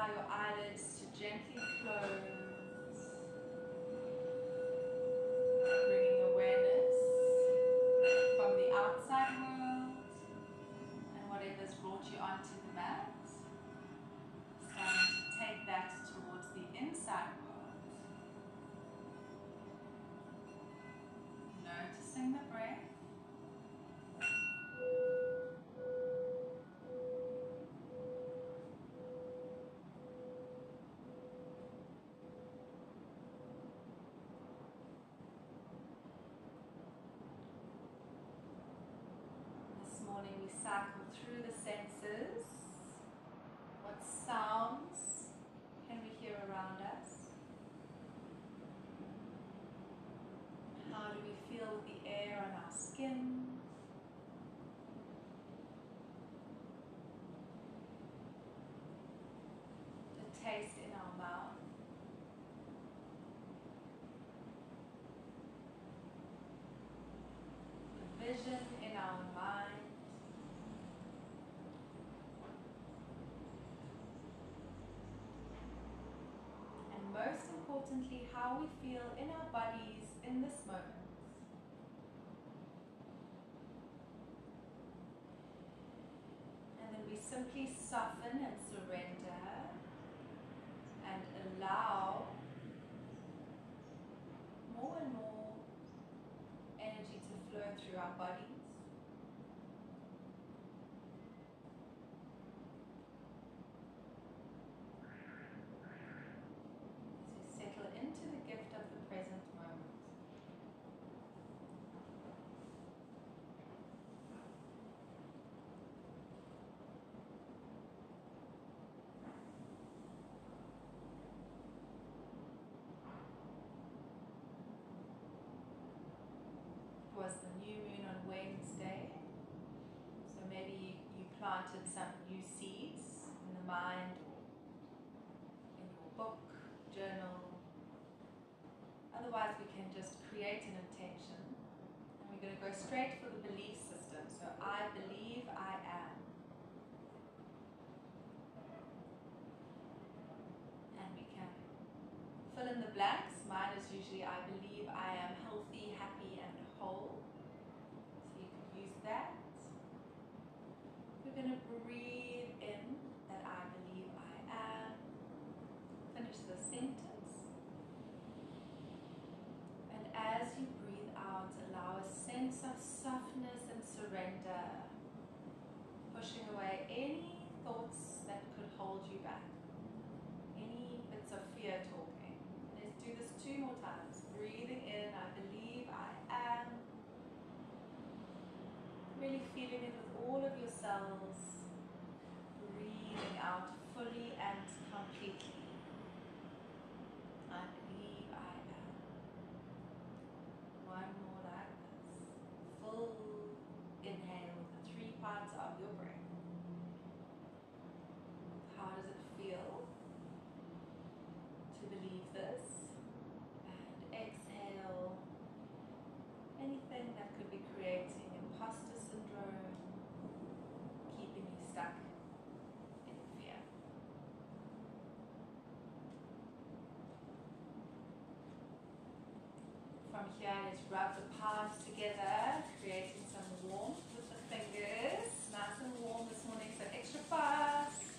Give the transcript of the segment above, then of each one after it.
allow your eyelids to gently close, bringing awareness from the outside world and whatever's brought you onto the mat. Starting to take that towards the inside world. Noticing the breath. This morning we cycled through the senses. What sounds can we hear around us? How do we feel with the air on our skin? The taste in our mouth. The vision in our mind. Most importantly, how we feel in our bodies in this moment. And then we simply soften and surrender and allow more and more energy to flow through our bodies. Into the gift of the present moment. It was the new moon on Wednesday, so maybe you planted some new seeds in the mind or in your book, journal. Otherwise, we can just create an intention, and we're going to go straight for the belief system. So, I believe I am. And we can fill in the blanks. Mine is usually, I believe I am healthy, happy, and whole. So, you can use that. We're going to breathe in that I believe I am. Finish the sentence. As you breathe out, allow a sense of softness and surrender, pushing away any thoughts that could hold you back, any bits of fear talking. Let's do this 2 more times. Breathing in, I believe I am. Really feeling it with all of your cells. Breathing out fully and completely. I believe I am. One more like this. Full inhale with the 3 parts of your breath. How does it feel to believe this? And exhale anything that could be creating imposter syndrome, keeping you stuck in fear. From here, let's rub the palms together, creating some warmth with the fingers. Nice and warm this morning, so extra fast.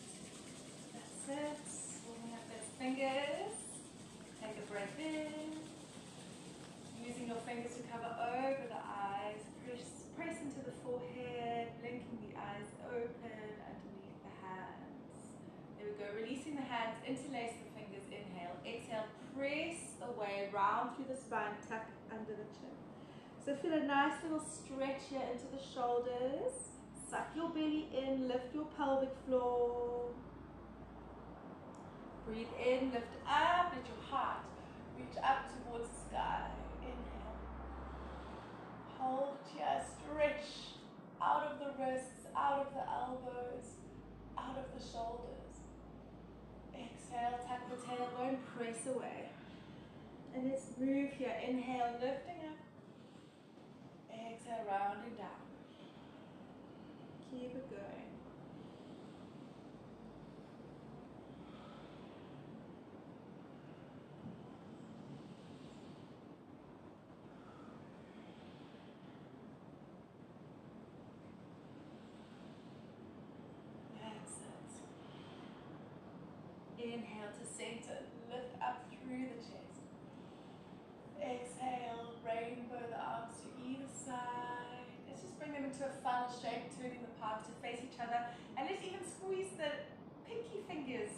That's it. Warming up those fingers. Take a breath in. Using your fingers to cover over the eyes. Press into the forehead, blinking the eyes open underneath the hands. There we go. Releasing the hands, interlace the fingers. Inhale. Exhale. Press away, round through the spine, tuck under the chin. So feel a nice little stretch here into the shoulders. Suck your belly in, lift your pelvic floor. Breathe in, lift up, let your heart reach up towards the sky. Inhale. Hold here, stretch out of the wrists, out of the elbows, out of the shoulders. Exhale, tuck the tailbone, press away. And let's move here. Inhale, lifting up. Exhale, rounding down. Keep it going. Inhale to center, lift up through the chest. Exhale, rainbow the arms to either side. Let's just bring them into a funnel shape, turning the palms to face each other. And let's even squeeze the pinky fingers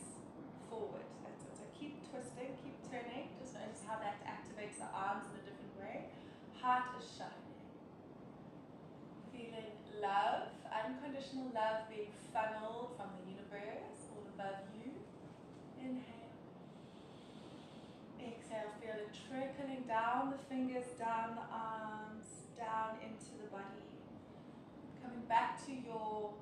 forward. That's it. So keep twisting, keep turning. Just notice how that activates the arms in a different way. Heart is shining. Feeling love, unconditional love being funneled from the universe all above you. Inhale. Exhale, feel it trickling down the fingers, down the arms, down into the body. Coming back to your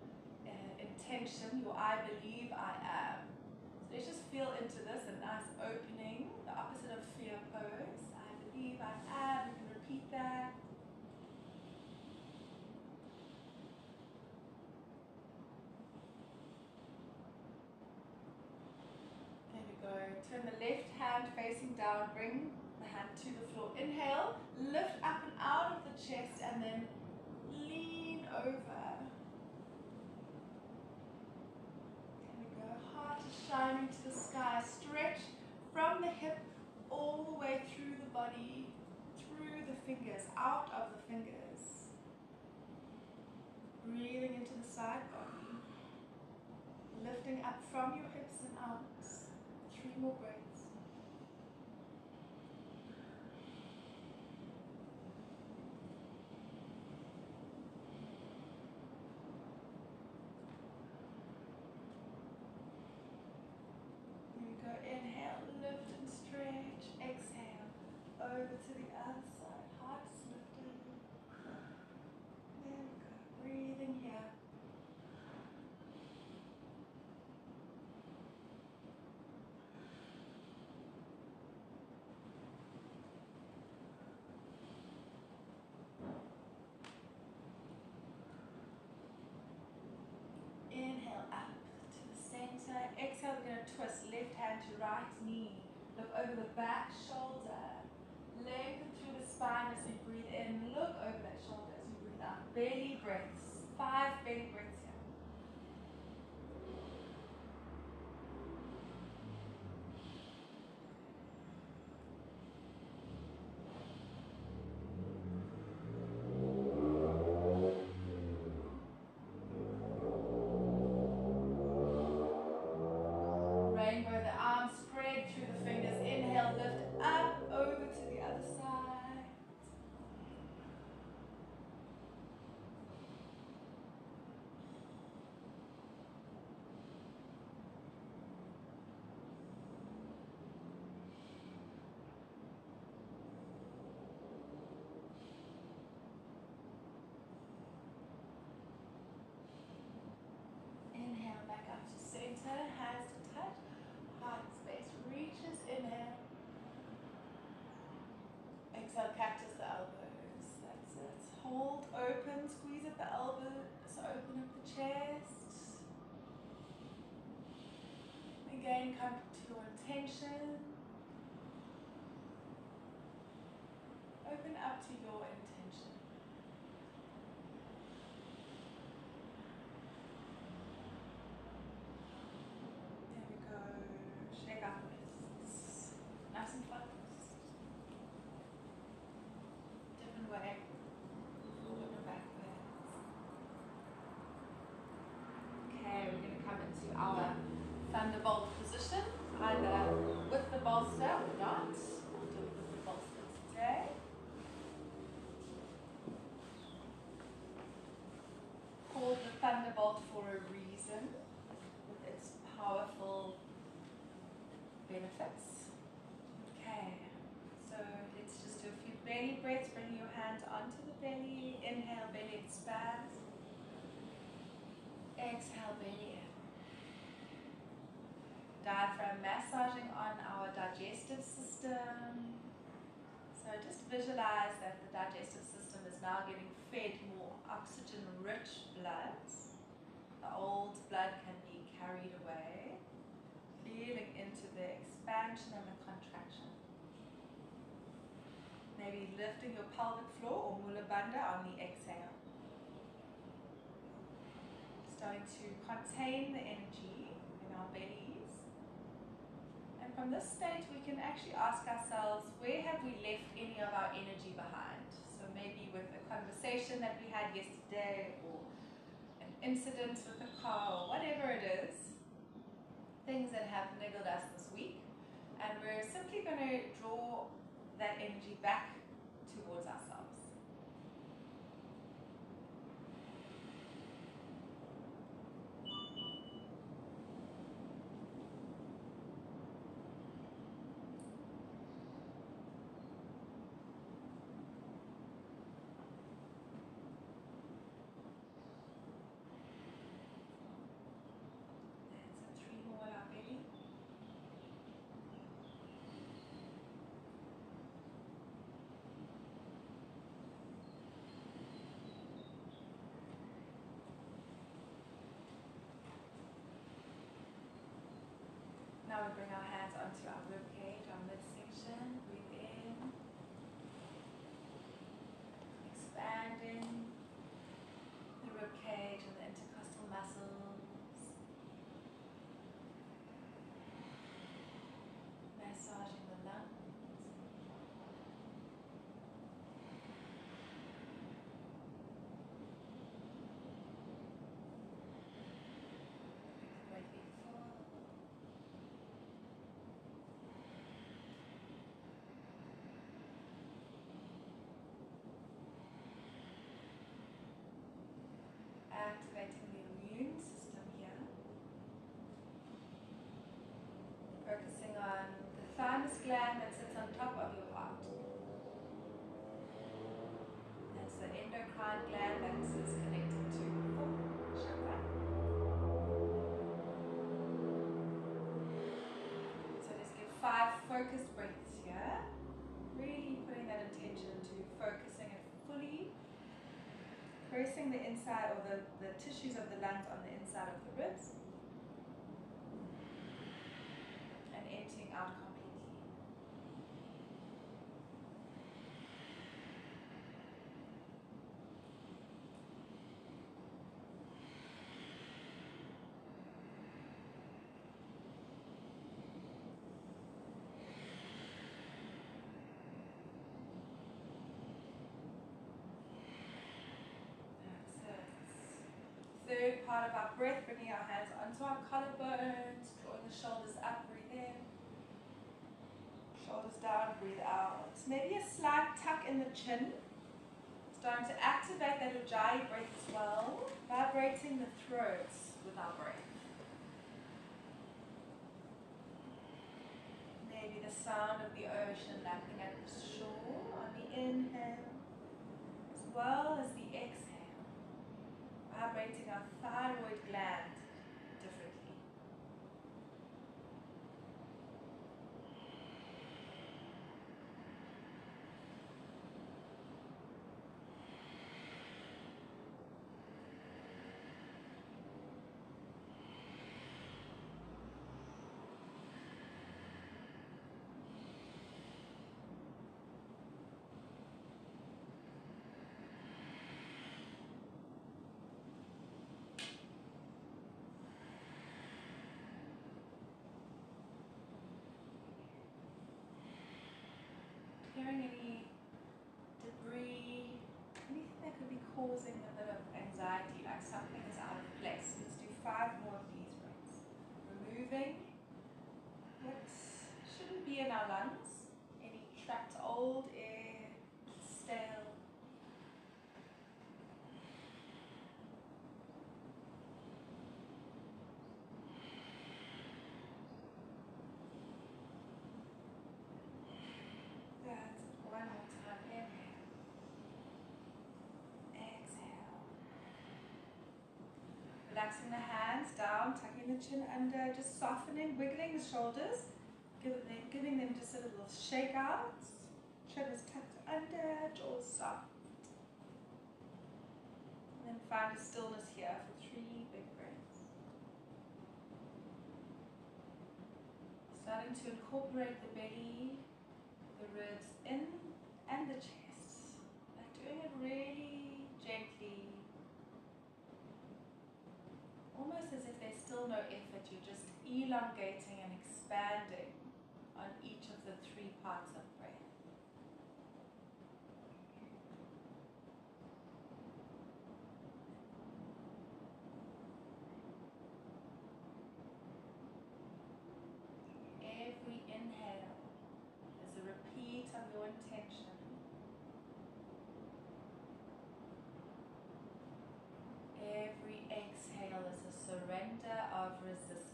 intention, your I believe I am. So let's just feel into this, a nice opening, the opposite of fear pose. I believe I am. You can repeat that. Turn the left hand facing down, bring the hand to the floor. Inhale, lift up and out of the chest and then lean over. There we go, heart is shining to the sky. Stretch from the hip all the way through the body, through the fingers, out of the fingers. Breathing into the side body. Lifting up from your hips and arms. 3 more breaths. Here we go. Inhale, lift and stretch. Exhale, over to the other side. Heart is lifted. There we go. Breathing here. Inhale up to the center. Exhale, we're going to twist left hand to right knee. Look over the back shoulder. Lengthen through the spine as we breathe in. Look over that shoulder as we breathe out. Belly breaths. 5 belly breaths here. Rainbow, the arms spread through the fingers. Inhale, lift up, over to the other side. Inhale, back up to center, hands to touch. Heart space reaches, inhale. Exhale, cactus the elbows. That's it. Hold open, squeeze at the elbows, open up the chest. Again, come to your intention. Open up to your intention. There we go. Shake out the wrists. Nice and focused. Different way. Forward and backwards. Okay, we're going to come into our thunderbolt position, either with the bolster or not. I'll do it with the bolster today. Called the thunderbolt for a reason, with its powerful benefits. Okay, so let's just do a few belly breaths, bringing your hands onto the belly. Inhale, belly expands. Exhale, belly in. Diaphragm massaging on our digestive system. So just visualize that the digestive system is now getting fed more oxygen-rich blood. The old blood can be carried away. Feeling into the expansion and the contraction. Maybe lifting your pelvic floor or mula bandha on the exhale. Starting to contain the energy in our bellies. from this state, we can actually ask ourselves, where have we left any of our energy behind? So maybe with a conversation that we had yesterday, or an incident with a car, or whatever it is, things that have niggled us this week. And we're simply going to draw that energy back towards ourselves. Now we bring our hands onto our rib cage, our midsection. Breathe in, expanding the rib cage and the intercostal muscles, massaging the lungs. Activating the immune system here. Focusing on the thymus gland that sits on top of your heart. That's the endocrine gland that is connected to the fourth chakra. So just give 5 focused breaths here. Really putting that intention to focusing it fully. Pressing the inside or the tissues of the lungs on the inside of the ribs and emptying out completely. Third part of our breath, bringing our hands onto our collarbones, drawing the shoulders up, breathe in. Shoulders down, breathe out. Maybe a slight tuck in the chin. Starting to activate that Ujjayi breath as well, vibrating the throat with our breath. Maybe the sound of the ocean lapping at the shore on the inhale, as well as the exhale. Vibrating our thyroid gland differently. Clearing any debris, anything that could be causing a bit of anxiety, like something is out of place. Let's do 5 more of these breaths. Removing what shouldn't be in our lungs, any trapped old air, stale. One more time, inhale, exhale. Relaxing the hands down, tucking the chin under, just softening, wiggling the shoulders, giving them just a little shake out. Chin is tucked under, jaws soft. And then find a stillness here for 3 big breaths. Starting to incorporate the belly, the ribs in and the chest, like doing it really gently, almost as if there's still no effort, you're just elongating and expanding on each of the 3 parts of breath. Every inhale is a repeat of your intention. Every exhale is a surrender of resistance.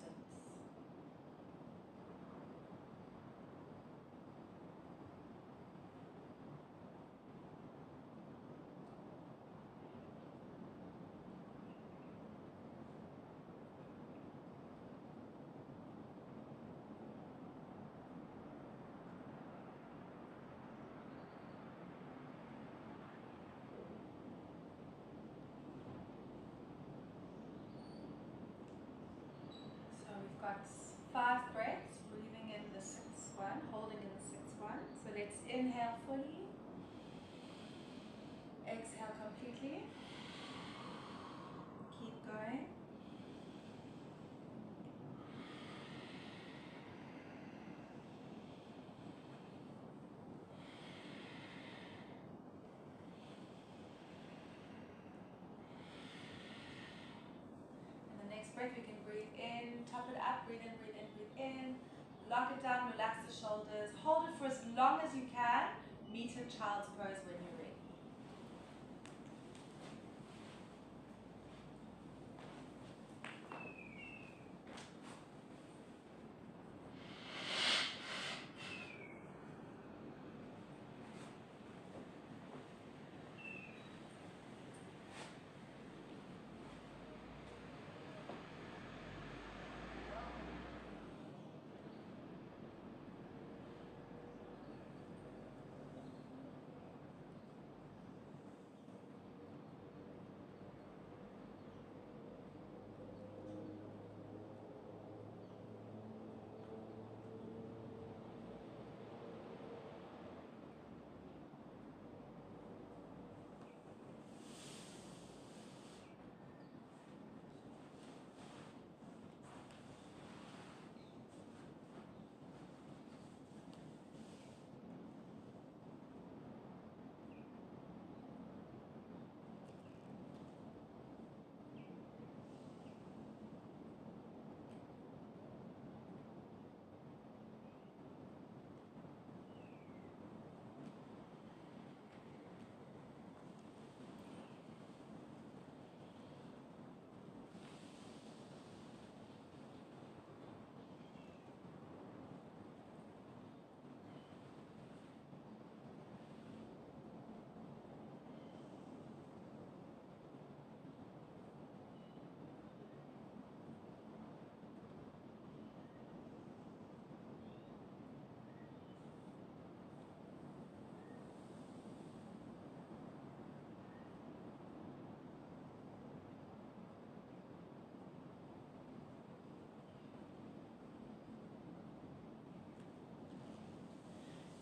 We've got 5 breaths, breathing in the 6th one, holding in the 6th one. So let's inhale fully, exhale completely, keep going. Next breath, we can breathe in, top it up, breathe in, breathe in, breathe in. Lock it down, relax the shoulders. Hold it for as long as you can. Meet in child's pose when you're ready.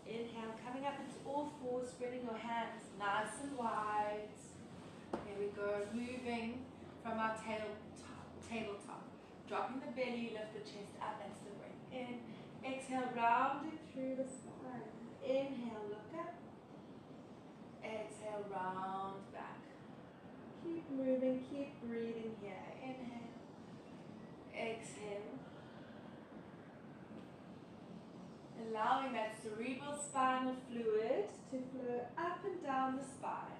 Inhale, coming up into all fours, spreading your hands nice and wide. There we go, moving from our tabletop. Dropping the belly, lift the chest up, that's the breath in. Exhale, rounding through the spine. Inhale, look up. Exhale, round back. Keep moving, keep breathing here. Inhale. Exhale. Allowing that cerebral spinal fluid to flow up and down the spine.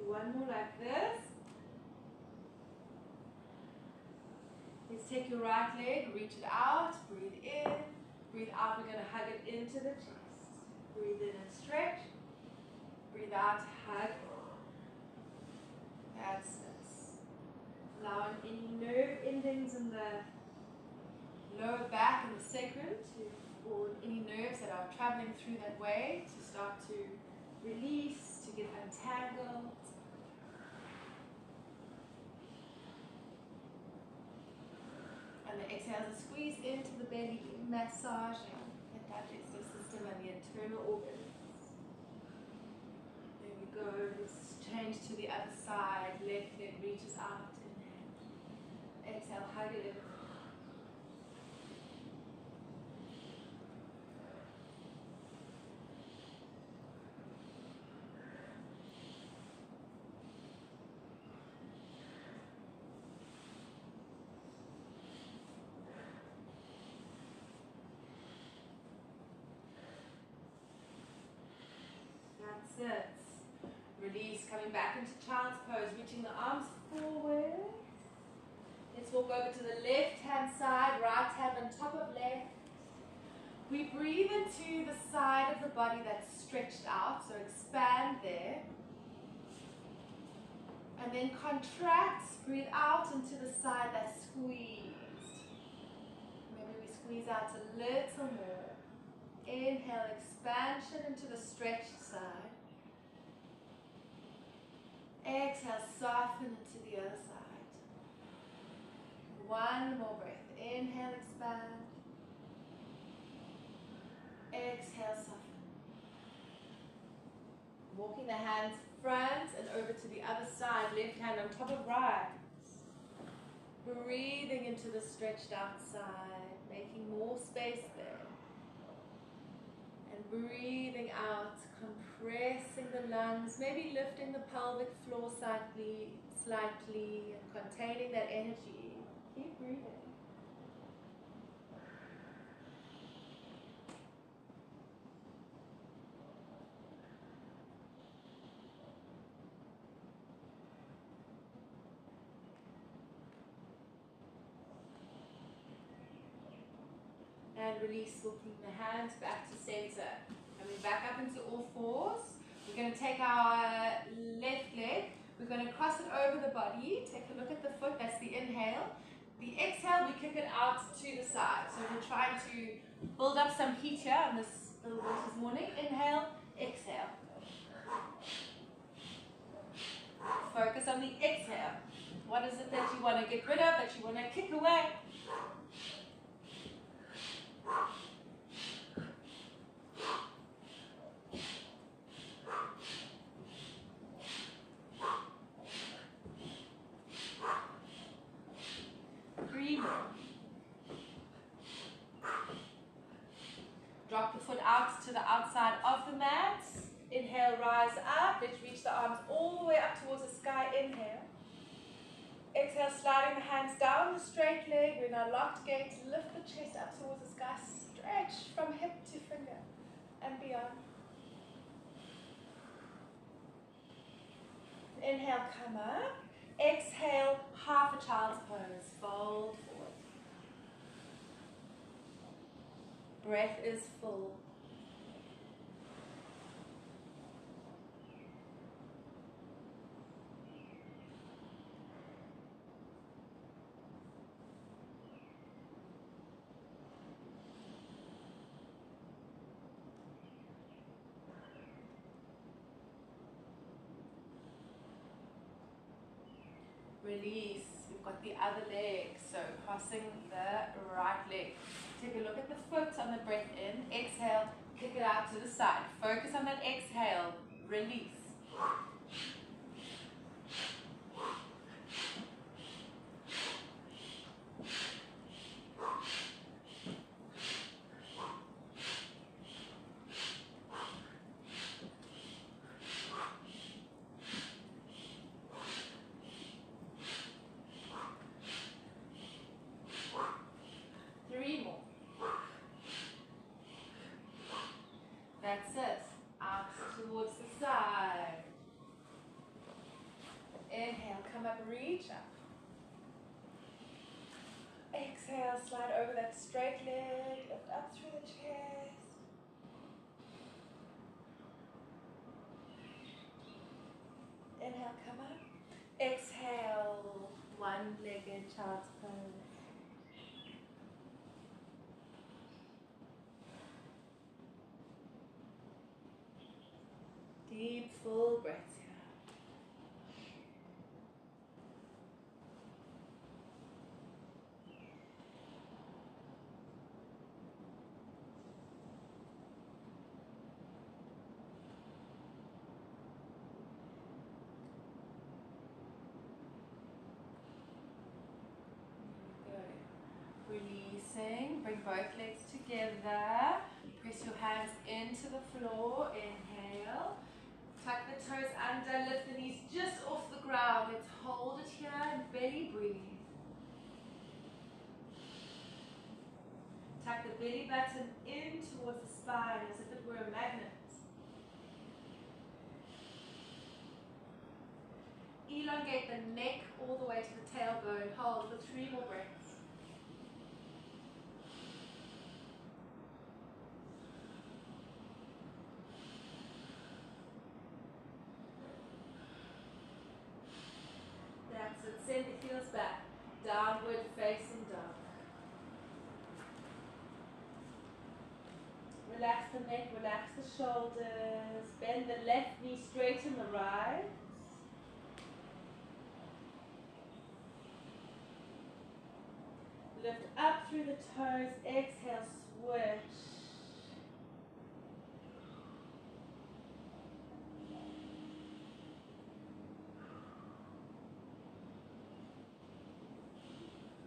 One more like this. Let's take your right leg, reach it out, breathe in, breathe out, we're going to hug it into the chest. Breathe in and stretch, breathe out, hug. That's it. Allowing any nerve endings in the lower back and the sacrum or any nerves that are traveling through that way to start to release, to get untangled. And the Exhale to squeeze into the belly, massaging the digestive system and the internal organs. There we go. Let's change to the other side. Left leg reaches out. Inhale. Exhale, hug it in. That's it. Release, coming back into child's pose, reaching the arms forward. Let's walk over to the left hand side, right hand on top of left. We breathe into the side of the body that's stretched out, so expand there. And then contract, breathe out into the side that's squeezed. Maybe we squeeze out a little more. Inhale, expansion into the stretched side. Exhale, soften into the other side. One more breath. Inhale, expand. Exhale, soften. Walking the hands front and over to the other side. Left hand on top of right. Breathing into the stretched out side. Making more space there. And breathing out, compressing the lungs, maybe lifting the pelvic floor slightly, and containing that energy. Keep breathing. And release, walking the hands back to center. Coming back up into all fours. We're going to take our left leg. We're going to cross it over the body. Take a look at the foot. That's the inhale. The exhale, we kick it out to the side. So we're trying to build up some heat here on this little bit this morning. Inhale, exhale. Focus on the exhale. What is it that you want to get rid of, that you want to kick away? Breathe. Drop the foot out to the outside of the mat. Inhale, rise up. Let's reach the arms all the way up towards the sky. Inhale. Exhale, sliding the hands down the straight leg. We're in our locked gait. Lift the chest up towards the sky. Stretch from hip to finger and beyond. Inhale, come up. Exhale, half a child's pose. Fold forward. Breath is full. Release. We've got the other leg, so crossing the right leg. Take a look at the foot on the breath in. Exhale, kick it out to the side. Focus on that exhale. Release. That's it. Out towards the side. Inhale, come up, reach up. Exhale, slide over that straight leg, lift up through the chest. Inhale, come up. Exhale, one-legged child's pose. Deep, full breaths here. Releasing. Bring both legs together. Press your hands into the floor. Inhale. Tuck the toes under. Lift the knees just off the ground. Let's hold it here and belly breathe. Tuck the belly button in towards the spine as if it were a magnet. Elongate the neck all the way to the tailbone. Hold for 3 more breaths. That's it. Send the heels back. Downward facing dog. Relax the neck, relax the shoulders. Bend the left knee, straighten the right. Lift up through the toes, exhale, switch.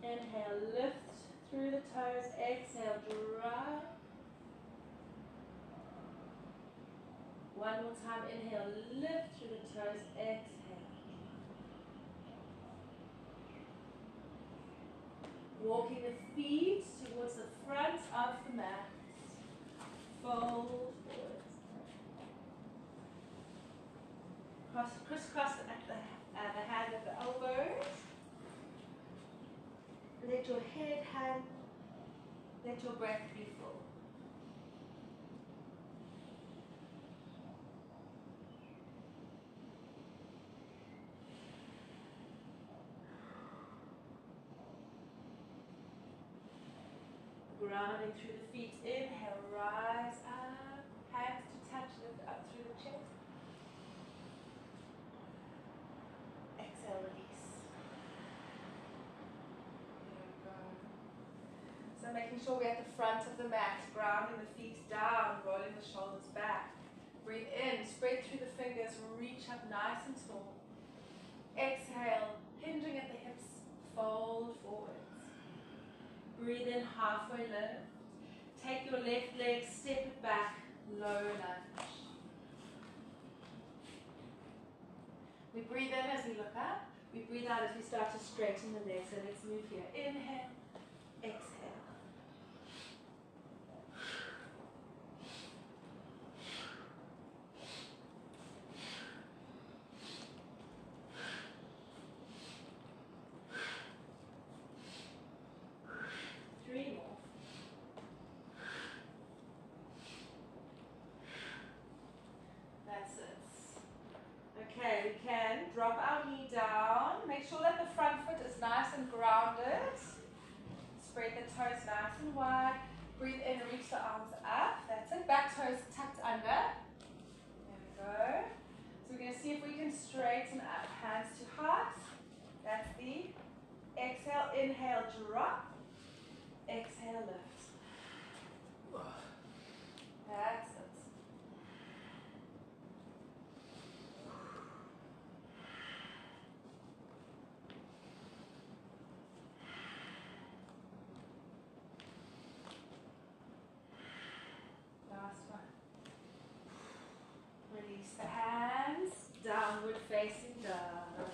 Inhale, lift through the toes, exhale, drop. One more time, inhale, lift through the toes, exhale. Walking the feet towards the front of the mat. Fold forwards. Crisscross at the hand at the elbows. Let your head hang. Let your breath be full. Grounding through the feet. Inhale, rise up. Hands to touch, lift up through the chest. Exhale, release. There we go. So making sure we're at the front of the mat, grounding the feet down, rolling the shoulders back. Breathe in, spread through the fingers, reach up nice and tall. Exhale, hinging at the hips, fold forwards. Breathe in, halfway lift. Take your left leg, step it back, low lunge. We breathe in as we look up. We breathe out as we start to straighten the legs. So let's move here. Inhale, exhale. 3 more. That's it. Okay, we can drop our knee down. Make sure that the front foot is nice and grounded. Spread the toes nice and wide. Breathe in, reach the arms up. That's it. Back toes tucked under. There we go. So we're going to see if we can straighten up. Hands to heart. That's the exhale. Inhale, drop. Exhale, lift. That's it. Last one. Release the hands. Downward facing dog.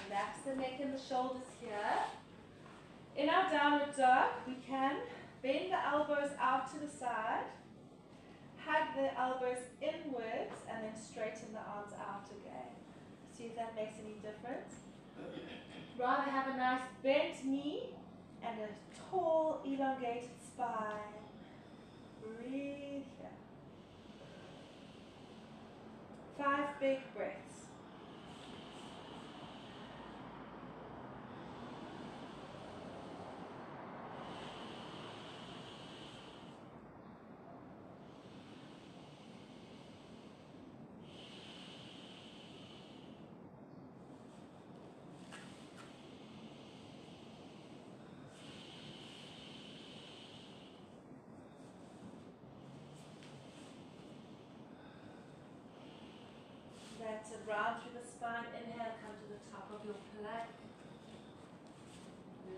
Relax the neck and the shoulders here. In our downward dog, we can bend the elbows out to the side, hug the elbows inwards, and then straighten the arms out again. See if that makes any difference. Rather have a nice bent knee and a tall, elongated spine. Breathe here. 5 big breaths. That's it. Round through the spine. Inhale, come to the top of your plank.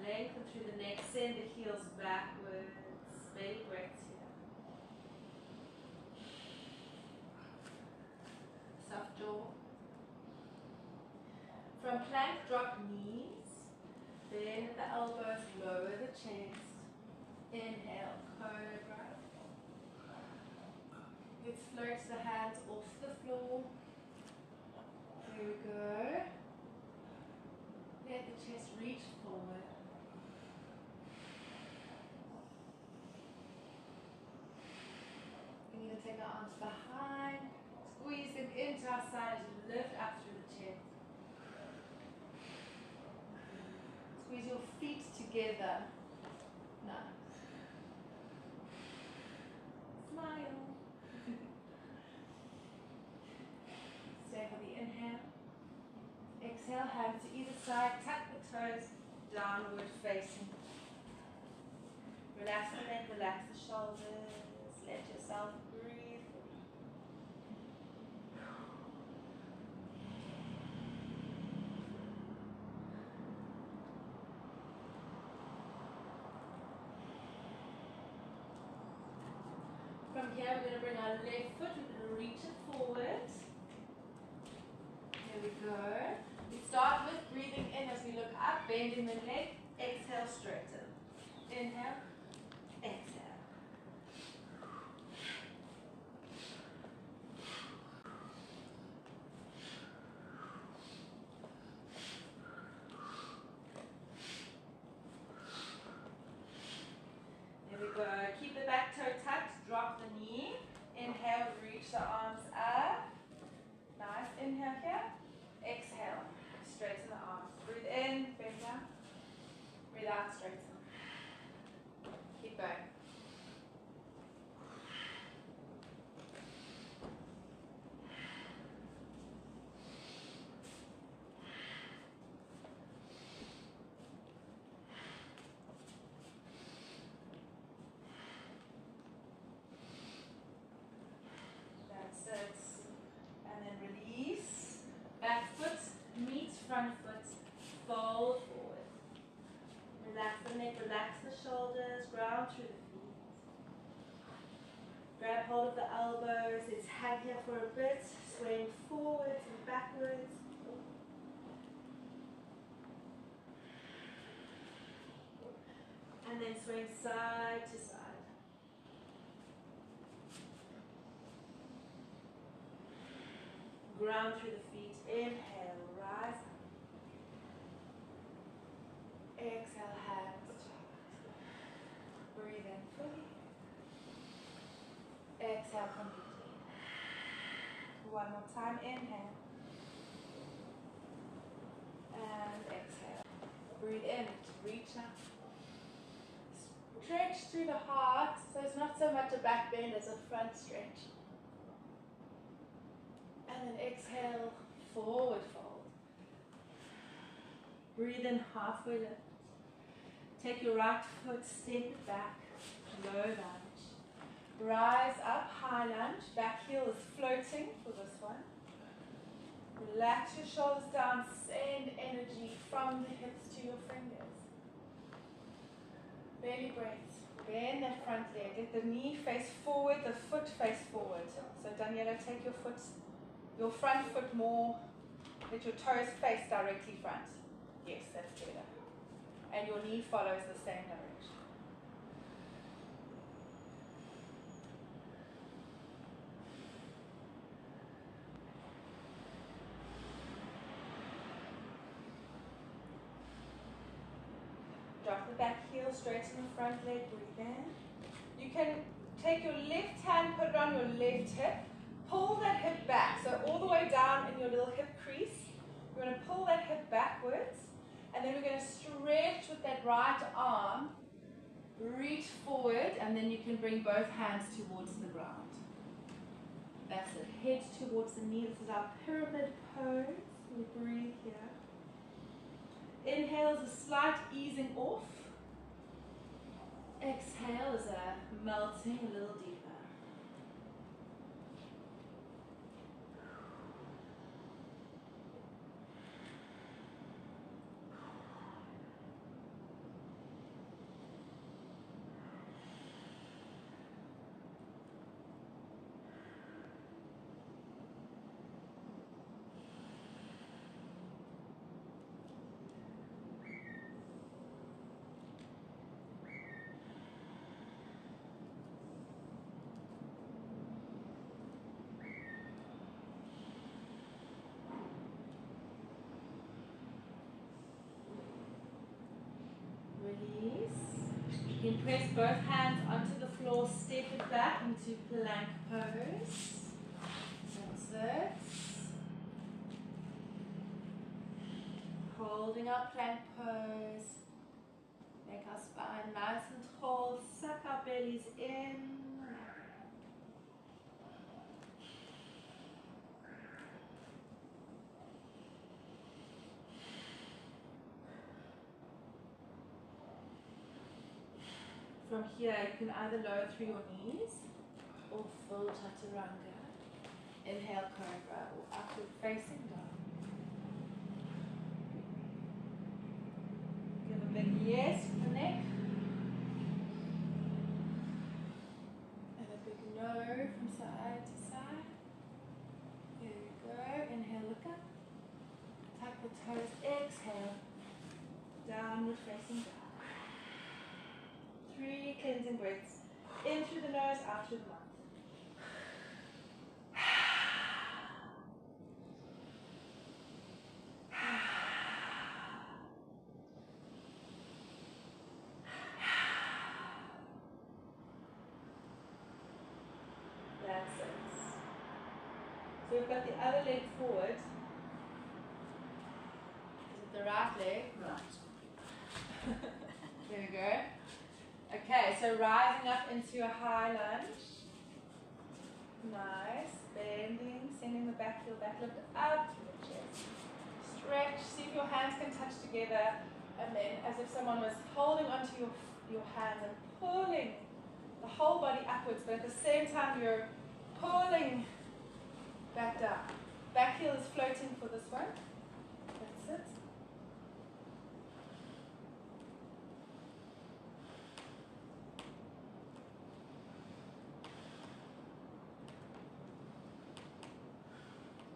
Lengthen through the neck, send the heels backwards. Belly breaths here. Soft jaw. From plank, drop knees. Bend at the elbows, lower the chest. Inhale, cobra. Let's float the hands off the floor. There we go. Let the chest reach forward. You can either take our arms behind, squeeze them into our side as you lift up through the chest. Squeeze your feet together. Nice. Smile. Stay for the inhale. Exhale, hands to either side, tuck the toes, downward facing. Relax the neck, relax the shoulders, let yourself breathe. From here, we're going to bring our left foot, we're going to reach it forward. There we go. We start with breathing in as we look up, bending the neck, exhale, straighten. Inhale, exhale. There we go. Keep the back toe tucked, drop the knee. Inhale, reach the arms up. Nice. Inhale here. Exhale. Straighten the arms. Breathe in, bend down. Breathe out, straighten. Keep going. That's it. And then release. Back foot meets front foot. Fold forward. Relax the neck, relax the shoulders, ground through the feet. Grab hold of the elbows. Let's hang here for a bit. Swaying forwards and backwards. And then swing side to side. Ground through the feet. Inhale, rise up. Exhale, hands. Breathe in fully. Exhale completely. One more time. Inhale. And exhale. Breathe in. Reach up. Stretch through the heart. So it's not so much a back bend as a front stretch. And then exhale, forward fold. Breathe in, halfway lift. Take your right foot, step it back, low lunge. Rise up, high lunge. Back heel is floating for this one. Relax your shoulders down, send energy from the hips to your fingers. Belly breath. Bend that front leg. Let the knee face forward, the foot face forward. So Daniela, take your front foot more, let your toes face directly front. Yes, that's better. And your knee follows the same direction. Drop the back heel, straighten the front leg, breathe in. You can take your left hand, put it on your left hip. Pull that hip back, so all the way down in your little hip crease. We're going to pull that hip backwards, and then we're going to stretch with that right arm, reach forward, and then you can bring both hands towards the ground. That's it, head towards the knee. This is our pyramid pose. We breathe here. Inhale is a slight easing off. Exhale is a melting a little deeper. You can press both hands onto the floor, step it back into plank pose. That's it. Holding our plank pose. Make our spine nice and tall. Suck our bellies in. From here, you can either lower through your knees or full chaturanga. Inhale, cobra, or upward facing dog. Give a big yes for the neck. And a big no from side to side. Here we go. Inhale, look up. Tuck the toes. Exhale. Downward facing dog. 3 cleansing breaths. In through the nose, out through the mouth. That's it. So we've got the other leg forward. Is it the right leg? Right. There we go. Okay, so rising up into a high lunge. Nice. Bending, sending the back heel back, lift up to the chest. Stretch, see if your hands can touch together. And then as if someone was holding onto your hands and pulling the whole body upwards, but at the same time you're pulling back down. Back heel is floating for this one. That's it.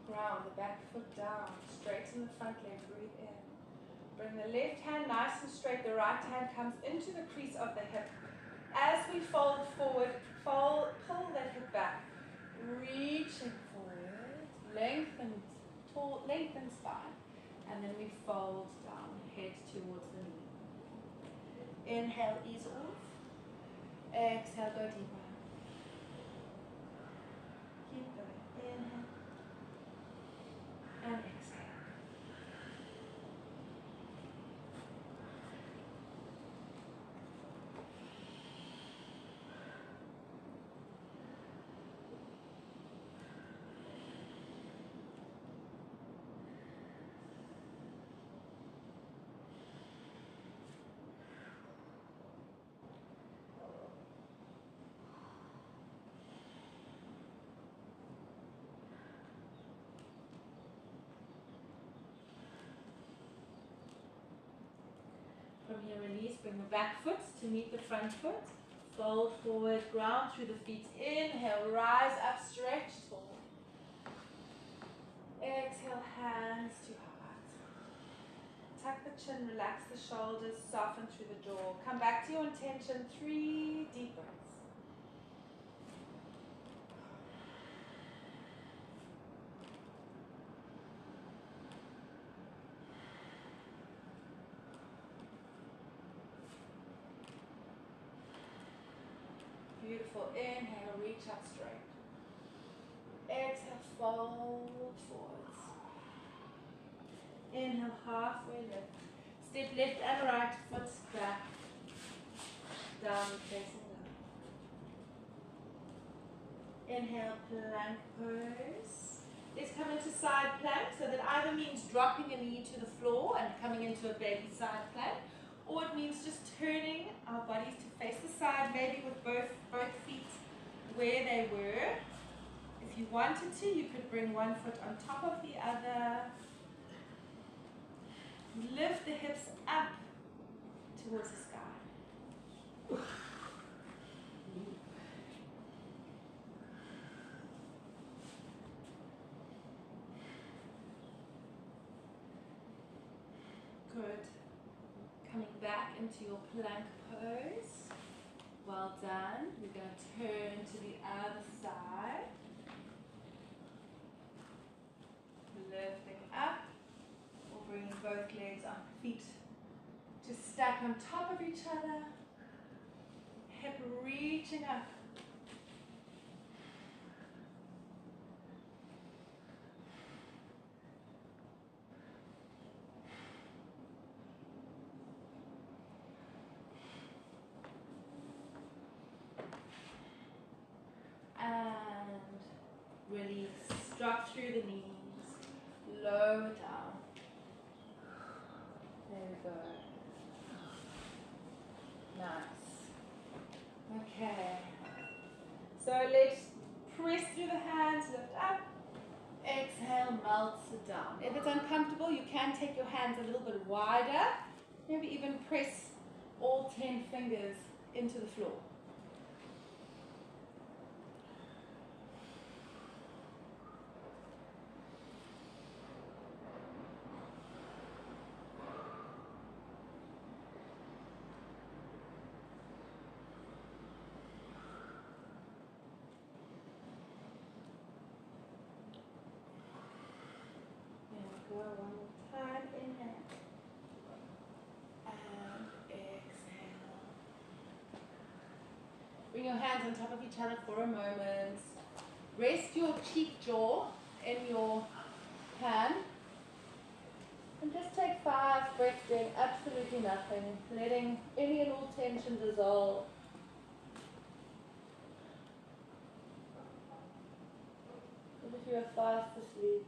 Ground the back foot down, straighten the front leg, breathe in. Bring the left hand nice and straight, the right hand comes into the crease of the hip. As we fold forward, pull that hip back, reaching forward, lengthen spine, and then we fold down, head towards the knee. Inhale, ease off. Exhale, go deeper. Keep going. Inhale. And exhale. From here, release, bring the back foot to meet the front foot. Fold forward, ground through the feet. Inhale, rise up, stretch tall. Exhale, hands to heart. Tuck the chin, relax the shoulders, soften through the jaw. Come back to your intention, 3 deep breaths. Beautiful. Inhale, reach up straight. Exhale, fold forwards. Inhale, halfway lift. Step left and right foot back. Downward facing dog. Inhale, plank pose. Let's come into side plank. So that either means dropping a knee to the floor and coming into a baby side plank, or it means just turning our bodies to face the side, maybe with both feet where they were. If you wanted to, you could bring one foot on top of the other. Lift the hips up towards the sky. Good. Coming back into your plank pose. Well done. We're going to turn to the other side. Lifting up, or bringing both legs on feet to stack on top of each other. hip reaching up. And release. Drop through the knees. Lower down. There we go. Nice. Okay. So let's press through the hands, lift up. Exhale, melts it down. If it's uncomfortable, you can take your hands a little bit wider. Maybe even press all 10 fingers into the floor. One more time, inhale, and exhale. Bring your hands on top of each other for a moment. Rest your cheek jaw in your hand. And just take 5 breaths doing absolutely nothing, letting any and all tension dissolve. As if you are fast asleep.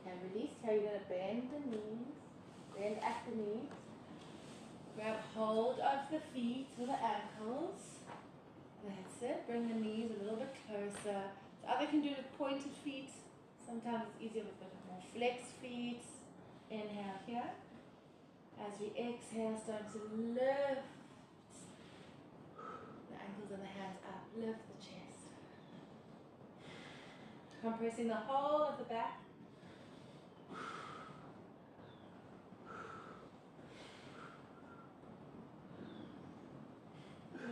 And release. Here you're going to bend the knees, bend at the knees. Grab hold of the feet or the ankles. That's it. Bring the knees a little bit closer. So either can do it with pointed feet. Sometimes it's easier with a bit more flexed feet. Inhale here. As we exhale, start to lift the ankles and the hands up. Lift the chest. Compressing the whole of the back.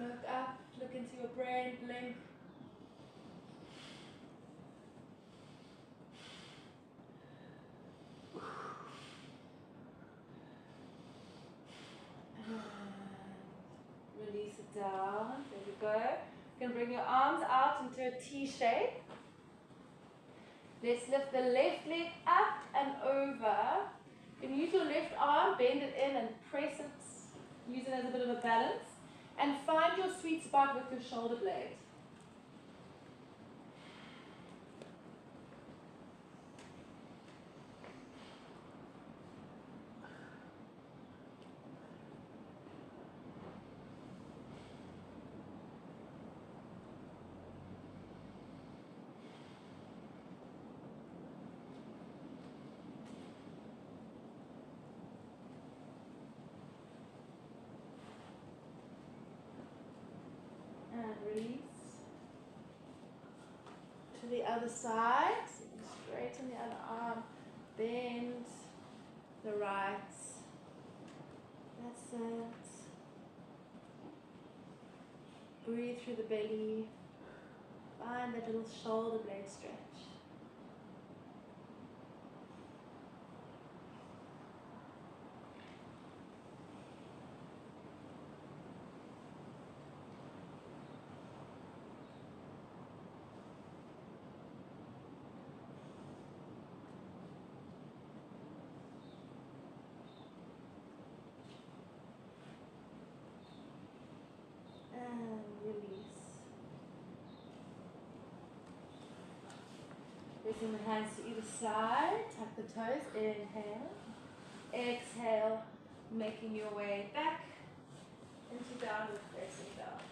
Look up, look into your brain, blink. And release it down. There we go. You can bring your arms out into a T shape. Let's lift the left leg up and over. You can use your left arm, bend it in and press it. Use it as a bit of a balance. And find your sweet spot with your shoulder blade. Release to the other side, straighten the other arm, bend the right, that's it, breathe through the belly, find that little shoulder blade stretch. And release. Pressing the hands to either side, tuck the toes, inhale. Exhale, making your way back into downward facing dog.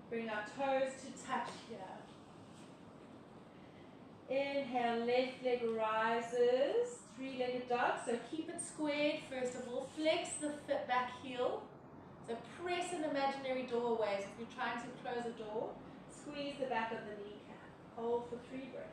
Bring our toes to touch here. Inhale, left leg rises, 3-legged dog. So keep it squared first of all. Flex the back heel. So press in the middle. imaginary doorways. If you're trying to close a door, squeeze the back of the kneecap. Hold for 3 breaths.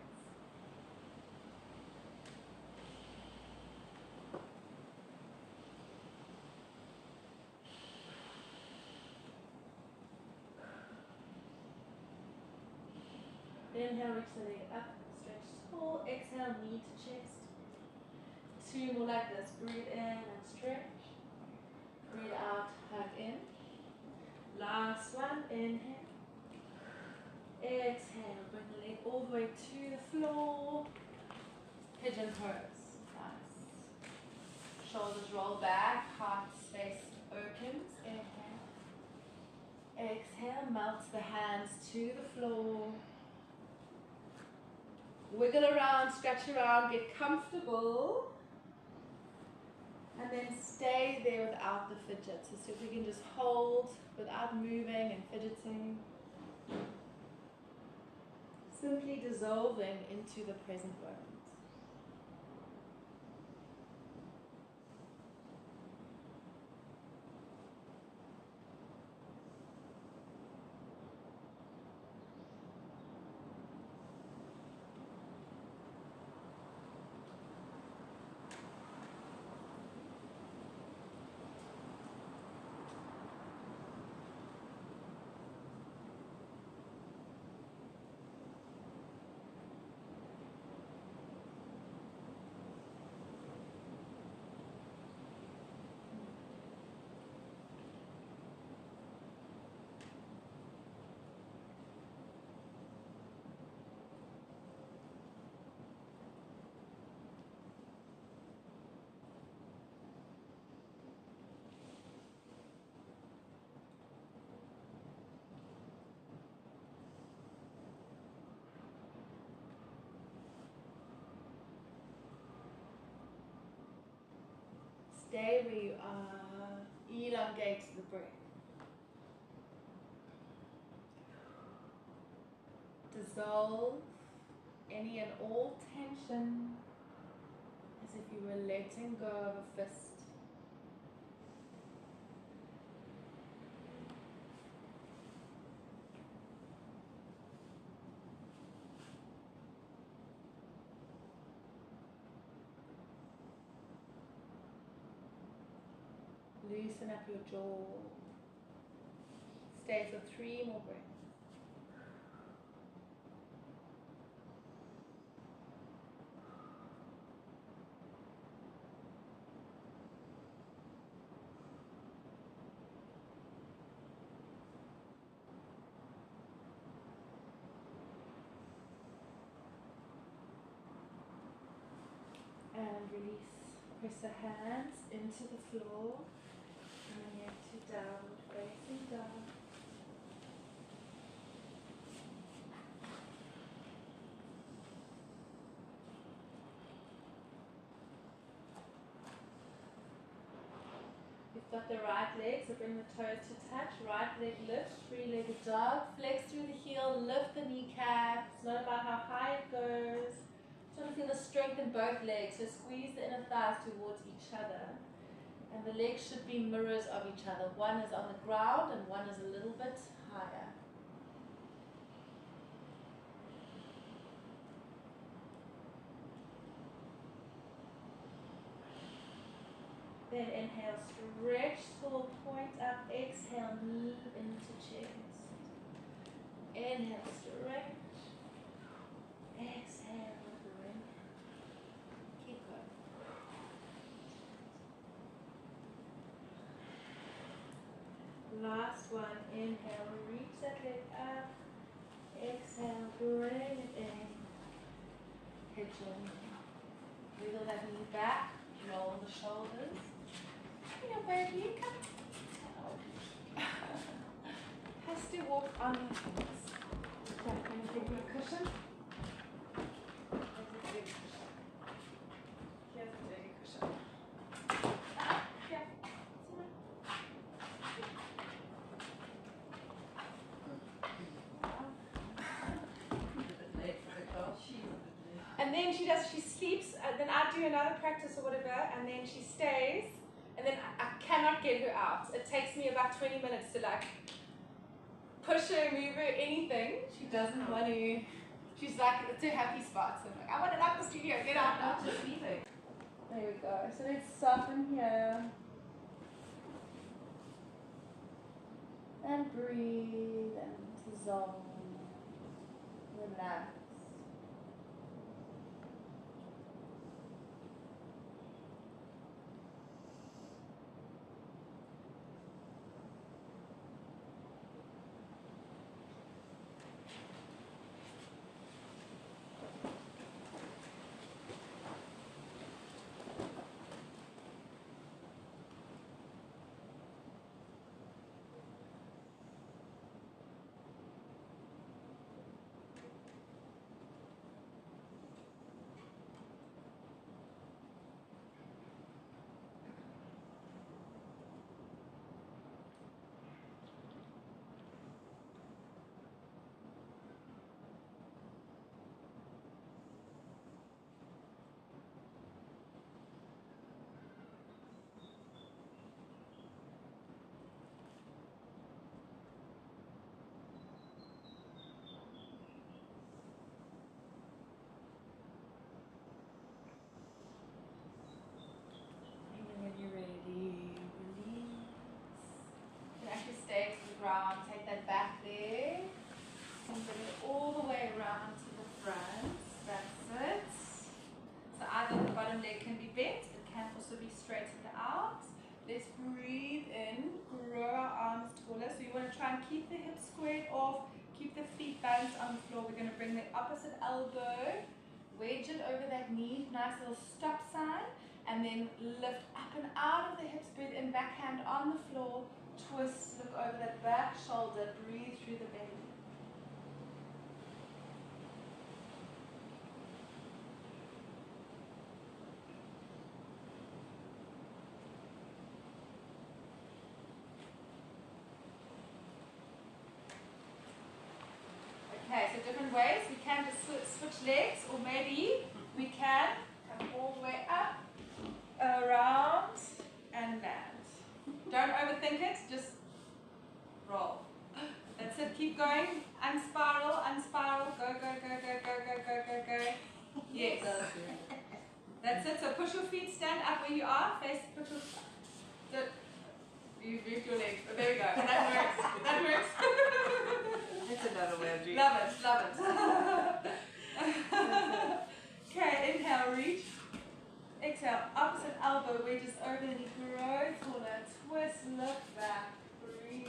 Inhale, reach the leg up, stretch tall. Exhale, knee to chest. 2 more like this. Breathe in and stretch. Breathe out, hug in. Last one, inhale. Exhale, bring the leg all the way to the floor. Pigeon pose. Nice. Shoulders roll back, heart space opens. Inhale. Exhale, melt the hands to the floor. Wiggle around, scratch around, get comfortable. And then stay there without the fidget. So see if we can just hold without moving and fidgeting. Simply dissolving into the present moment. Stay where you are. Elongate the breath. Dissolve any and all tension as if you were letting go of a fist. Loosen up your jaw. Stay for 3 more breaths. And release. Press the hands into the floor. And then you to downward facing dog. You've got the right leg, so bring the toes to touch. Right leg lift, 3-legged dog. Flex through the heel, lift the kneecap. It's not about how high it goes. Just want to feel the strength in both legs. So squeeze the inner thighs towards each other. And the legs should be mirrors of each other. One is on the ground and one is a little bit higher. Then inhale, stretch, tall, point up. Exhale, move into chest. Inhale, stretch. Exhale, bring. Keep going. Last one, inhale, reach that leg up. Exhale, bring it in. Pigeon. Wiggle that knee back, roll the shoulders. Here, baby, come. Has to walk on your hands. Okay, can you give me a cushion? Here's a big cushion. Here's a big cushion. Here. And then she sleeps, then I do another practice or whatever, and then she stays, and then I cannot get her out. It takes me about 20 minutes to like push her, move her, anything. She doesn't want to. She's like, it's her happy spot. So I'm like, I want it out the studio, get out now. Just leave it. There we go. So let's soften here. And breathe and dissolve. Relax. Take that back there and bring it all the way around to the front. That's it. So either the bottom leg can be bent, it can also be straightened out. Let's breathe in, grow our arms taller. So you want to try and keep the hips squared off, keep the feet balanced on the floor. We're going to bring the opposite elbow, wedge it over that knee, nice little stop sign, and then lift up and out of the hips, breathe in, backhand on the floor. Twist, look over that back shoulder, breathe through the belly. Okay, so different ways. We can just switch legs, or maybe we can come all the way up, around, and land. Don't overthink it, just roll. That's it, keep going. Unspiral, unspiral, go, go, go, go, go, go, go, go, go. Yes. That's it, so push your feet, stand up where you are, face, push your, you moved your legs, but there we go, that works, that works. That's another way of doing it. Love it, love it. Okay, inhale, reach. Exhale, opposite elbow, wedges over the knee, grow taller, twist, look back, breathe.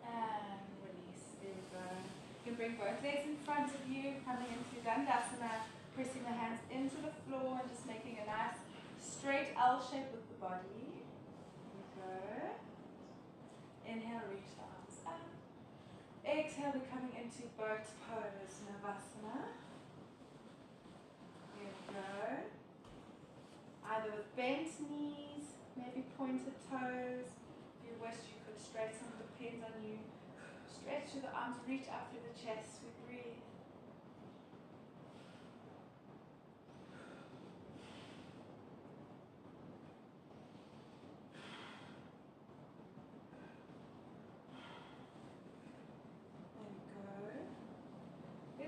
And release, there we go. You can bring both legs in front of you, coming into Dandasana. Pressing the hands into the floor and just making a nice straight L shape with the body. There we go. Inhale, reach the arms up. Exhale, we're coming into boat pose, Navasana. There we go. Either with bent knees, maybe pointed toes. If you wish, you could straighten, depends on you. Stretch through the arms, reach up through the chest, we breathe.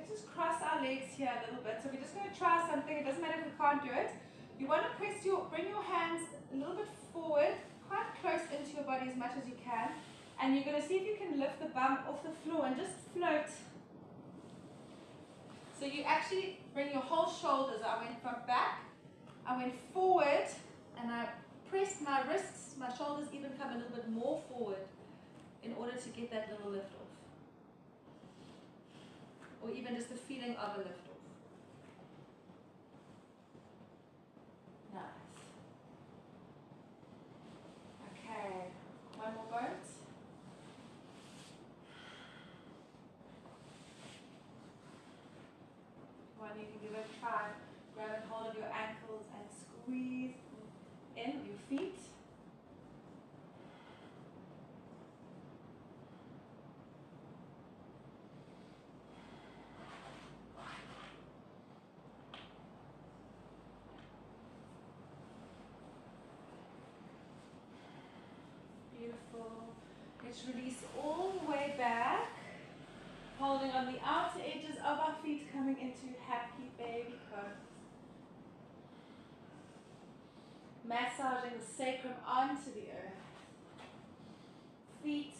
Just cross our legs here a little bit. So we're just going to try something. It doesn't matter if we can't do it. You want to bring your hands a little bit forward, quite close into your body as much as you can. And you're going to see if you can lift the bum off the floor and just float. So you actually bring your whole shoulders. I went from back, I went forward, and I pressed my wrists, my shoulders even come a little bit more forward in order to get that little lift off. Or even just the feeling of a lift off. Nice. Okay, one more boat. One you can give it a try. Grab and hold of your ankles and squeeze in. You Beautiful. Let's release all the way back. Holding on the outer edges of our feet, coming into happy baby pose. Massaging the sacrum onto the earth. Feet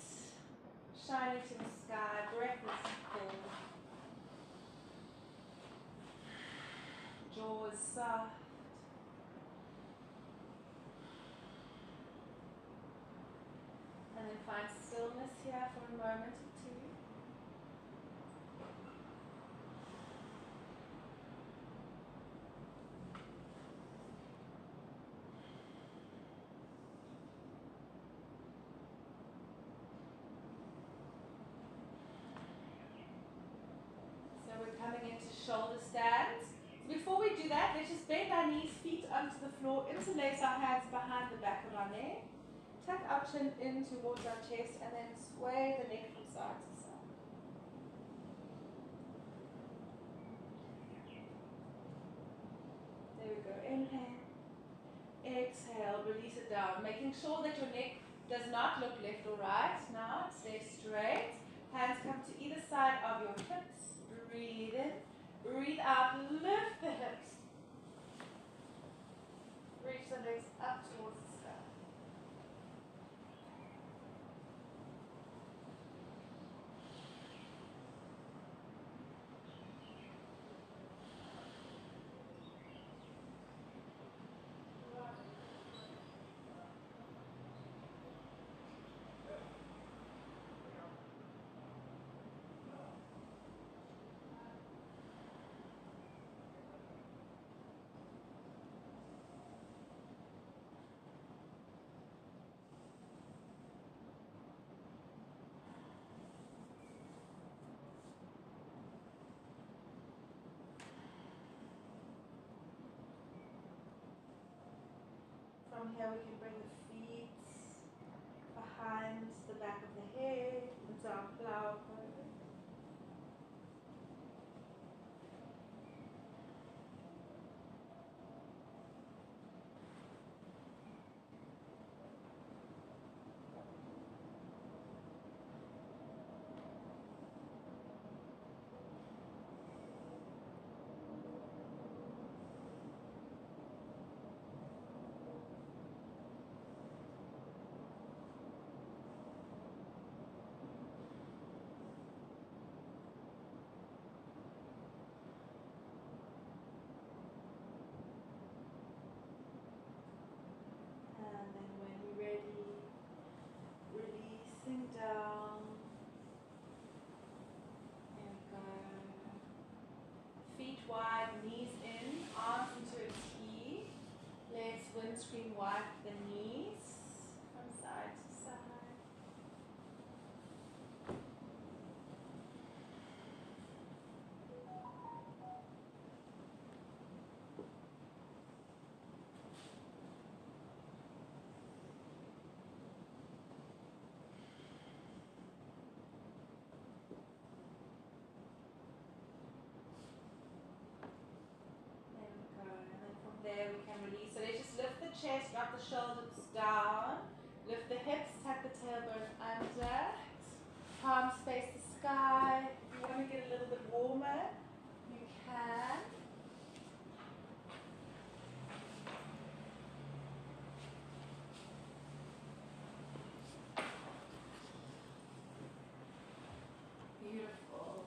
shining to the sky, breathless and full. Jaws soft. And then find stillness here for a moment or two. So we're coming into shoulder stands. So before we do that, let's just bend our knees, feet onto the floor, interlace our hands behind the back of our neck. Tuck our chin in towards our chest and then sway the neck from side to side. There we go. Inhale. Exhale. Release it down. Making sure that your neck does not look left or right. Now stay straight. Hands come to either side of your hips. Breathe in. Breathe out. Lift the hips. Reach the legs up towards the sky. From here we can bring the feet behind the back of the head into our flower pose. Down. There we go. Feet wide, knees in, arms into a T. Let's windscreen wipe the knees from side to side. There we can release. So let's just lift the chest, drop the shoulders down, lift the hips, tuck the tailbone under, palms face the sky. If you want to get a little bit warmer, you can. Beautiful.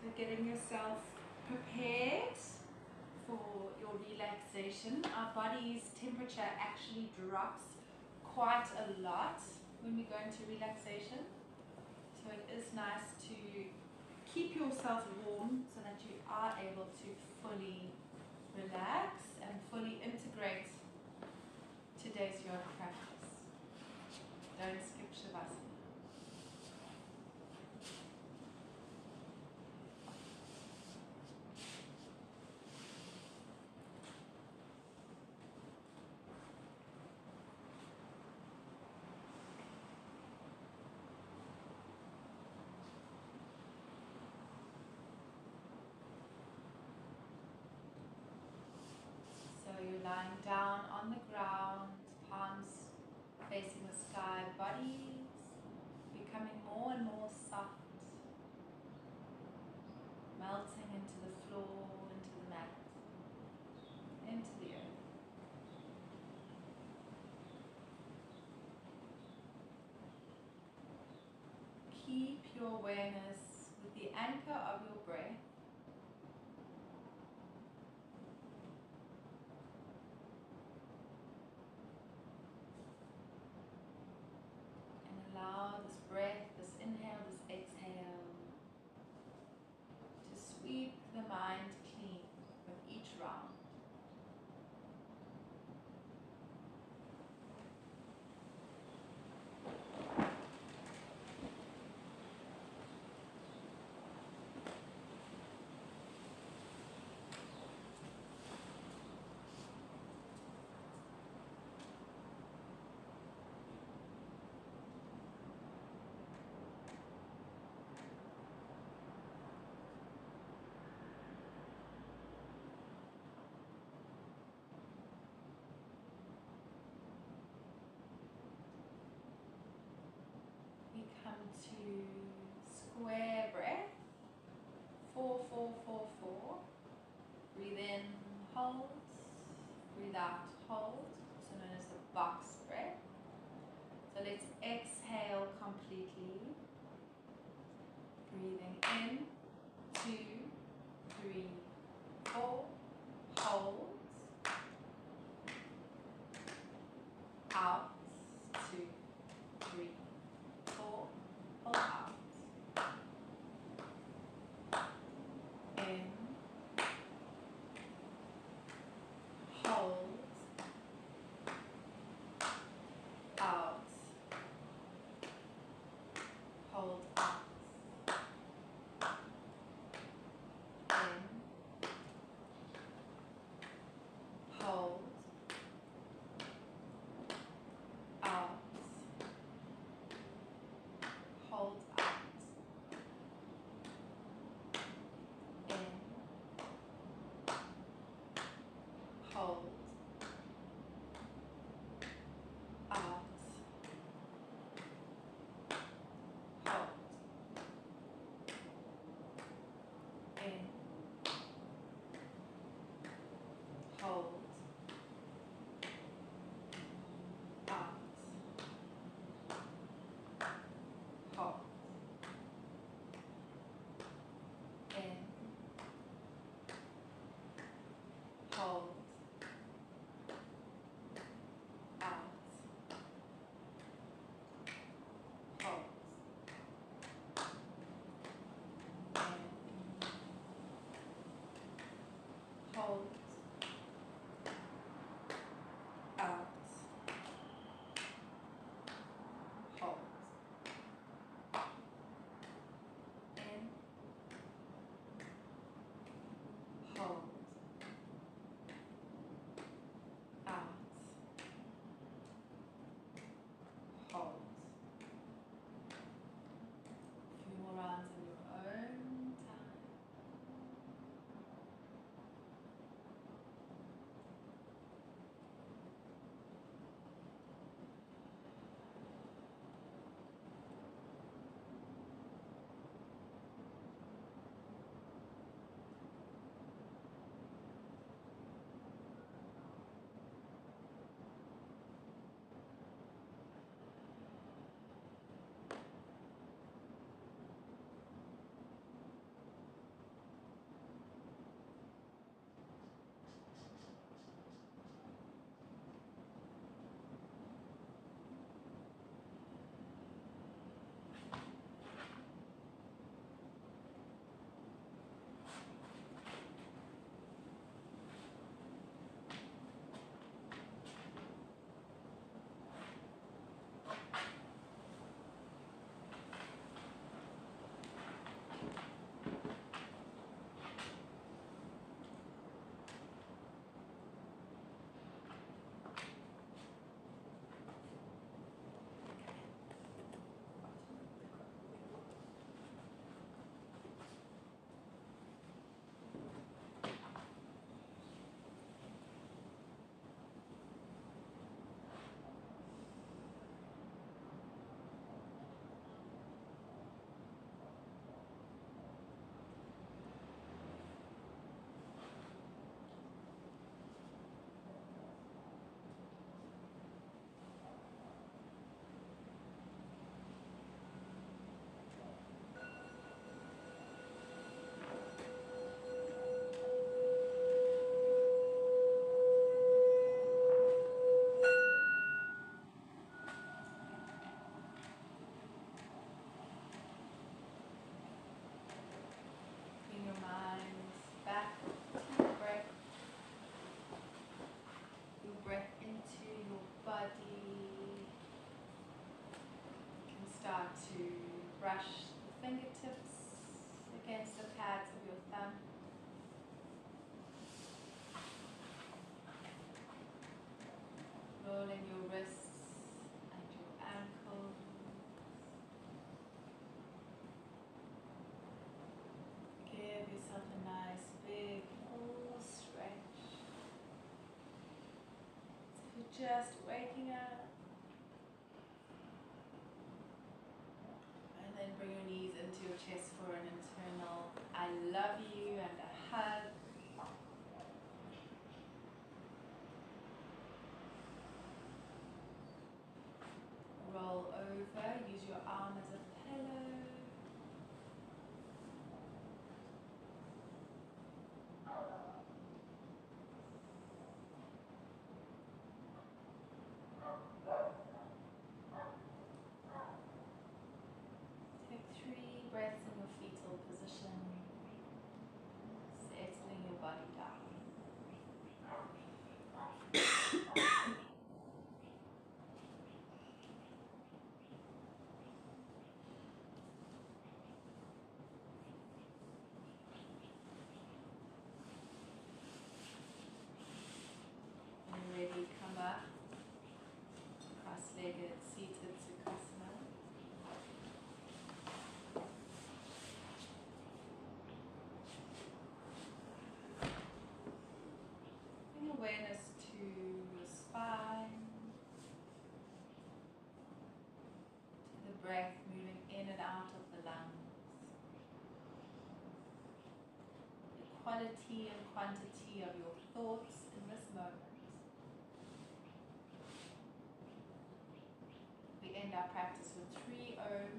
So getting yourself prepared for your relaxation. Our body's temperature actually drops quite a lot when we go into relaxation. So it is nice to keep yourself warm so that you are able to fully relax and fully integrate today's yoga practice. Don't skip Shavasana. you're lying down on the ground, palms facing the sky, body becoming more and more soft, melting into the floor, into the mat, into the earth. Keep your awareness with the anchor of your breath. And allow this breath, this inhale, this exhale to sweep the mind clean with each round. We come to square breath, 4, 4, 4, 4. Breathe in, hold, breathe out, hold, also known as the box breath. So let's exhale completely. Breathing in, 2, 3, 4, hold, out, 2, 3, 4, hold out, in, hold, out, hold out, in, hold, to brush the fingertips against the pads of your thumb. Rolling your wrists and your ankles. Give yourself a nice big full stretch. So if you're just waking up, and then bring your knees into your chest for an internal I love you and a hug. Roll over, use your arm as a pillow. Take 3 breaths in your fetal position, settling your body down. Ready, come up, cross-legged, seated Sukhasana. Bring awareness to your spine, to the breath moving in and out of the lungs, the quality and quantity of your thoughts in this moment. We end our practice with 3 OHMs.